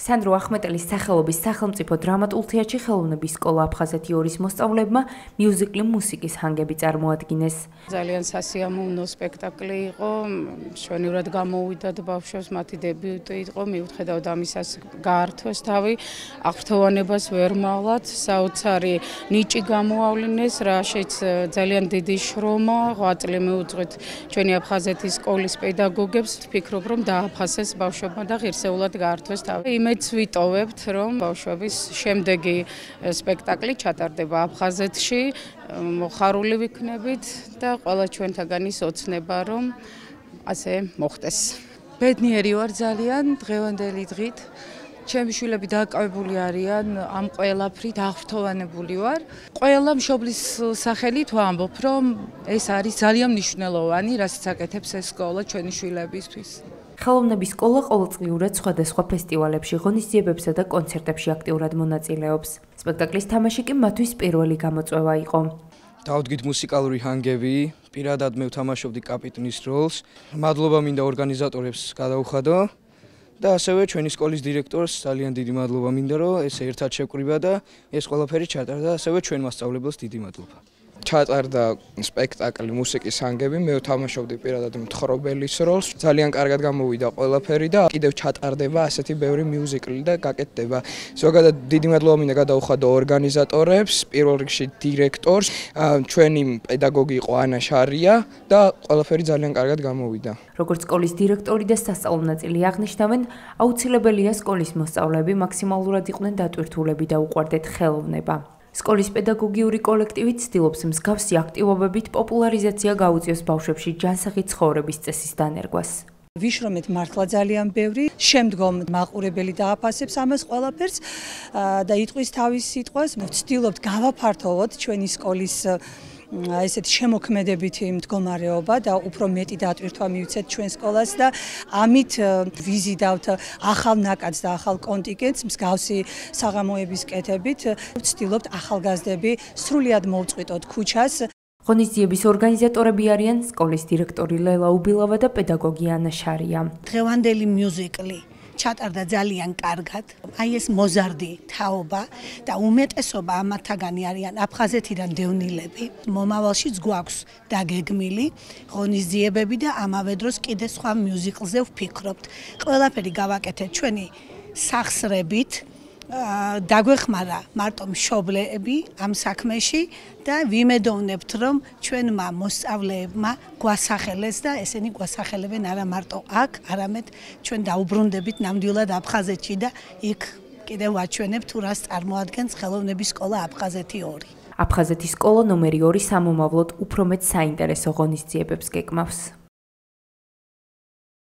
სანდრო ახმეტელის სახელობის სახელმწიფო დრამატულ თეატრში ხელოვნების სკოლა აფხაზეთი 2-ის მოსწავლეებმა მიუზიკლი მუსიკის ჰანგები წარმოადგინეს. ძალიან სასიამოვნო სპექტაკლი იყო, მშვენივრად გამოვიდათ ბავშვებს, მათი დებიუტი იყო, მიუხედავად ამისას გაართვეს თავი, აღფრთოვანებას ვერ მაღლათ, საოცარი ნიჭი გამოავლინეს, რაშიც ძალიან დიდი შრომა, 8 წელი მიუძღვით ჩვენი აფხაზეთის სკოლის პედაგოგებს, ვფიქრობ, რომ დააფასეს ბავშვებმა და ღირსეულად გაართვეს თავი. მეც ვიტოვებთ, რომ ბავშვების შემდეგი სპექტაკლი ჩატარდება აფხაზეთში, მოხარული ვიქნებით და ყველა ჩვენთაგანის ოცნება, რომ ასე მოხდეს. ბედნიერი ვარ ძალიან დღევანდელი დღით. ჩემი შვილები დაკავებული არიან ამ ყველაფრით, აღფრთოვანებული ვარ. ყველა მშობლის სახელით ვამბობ, რომ ეს არის ძალიან მნიშვნელოვანი, რასაც აკეთებს ეს სკოლა ჩვენი შვილებისთვის. ხელოვნების სკოლა ყოველწლიურად სხვადასხვა ფესტივალებში, ღონისძიებებსა და კონცერტებში აქტიურად მონაწილეობს. სპექტაკლის თამაში კი მათთვის პირველი გამოწვევა იყო. დავდგით მუსიკალური ჰანგები, პირადად მე ვთამაშობდი კაპიტნის როლს. მადლობა მინდა ორგანიზატორებს გადაუხადო და ასევე ჩვენი სკოლის დირექტორს ძალიან დიდი მადლობა მინდა, რომ ეს ერთად შევკრიბა და ეს ყველაფერი ჩატარდა, ასევე ჩვენ მასწავლებელს დიდი მადლობა. ჩატარდა სპექტაკლი მუსიკის ჰანგები, მე ვთამაშობდი პირადად მთხრობელის როლს. ძალიან კარგად გამოვიდა ყველაფერი და კიდევ ჩატარდება ასეთი ბევრი მიუზიკლი და გაკეთდება. ზოგადად დიდი მადლობა მინდა გადაუხადო ორგანიზატორებს, პირველ რიგში დირექტორს, ჩვენი პედაგოგი იყო ანა შარია და ყველაფერი ძალიან კარგად გამოვიდა. როგორც სკოლის დირექტორი და სასწავლო ნაწილი აღნიშნავენ, აუცილებელია სკოლის მოსწავლეები მაქსიმალურად იყვნენ დატვირთულები და უყვარდეთ ხელოვნება. სკოლის პედაგოგიური კოლექტივი ცდილობს მსგავსი აქტივობებით პოპულარიზაცია გაუწიოს ბავშვებში ჯანსაღი ცხოვრების წესის დანერგვას. ვიშრომეთ მართლა ძალიან ბევრი, შემდგომ მაყურებელი დააფასებს ამას ყველაფერს და იტყვის თავის სიტყვას, ვცდილობთ გავაფართოვოთ ჩვენი სკოლის ესეთი შემოქმედებითი მდგომარეობა და უფრო მეტი დატვირთვა მივცეთ ჩვენ სკოლას და ამით ვიზიდავთ ახალ ნაკადს და ახალ კონტინგენტს მსგავსი საღამოების კეთებით ვცდილობთ ახალგაზრდები სრულად მოვწყვიტოთ ქუჩას. ღონისძიების ორგანიზატორები არიან სკოლის დირექტორი ლელა უბილავა და პედაგოგი ანა შარია. დღევანდელი მიუზიკლი ჩატარდა ძალიან კარგად. აი ეს მოზარდი თაობა და უმეტესობა ამათაგანი არიან აფხაზეთიდან დევნილები. მომავალშიც გვაქვს დაგეგმილი ღონისძიებები და ამავე დროს კიდე სხვა მიუზიკლზე ვფიქრობთ. ყველაფერი გავაკეთეთ ჩვენი სახსრებით. დაგვეხმარა მარტო მშობლები ამ საქმეში და ვიმედოვნებთ, რომ ჩვენმა მოსწავლეებმა გვასახელეს და ესენი გვასახელებენ არა მარტო აქ, არამედ ჩვენ დაუბრუნდებით ნამდვილად აფხაზეთში და იქ კიდევ ვაჩვენებთ თუ რას წარმოადგენს ხელოვნების სკოლა აფხაზეთი 2. აფხაზეთის სკოლა ნომერი 2 სამომავლოდ უფრო მეტ საინტერესო ღონისძიებებს გეკმავს.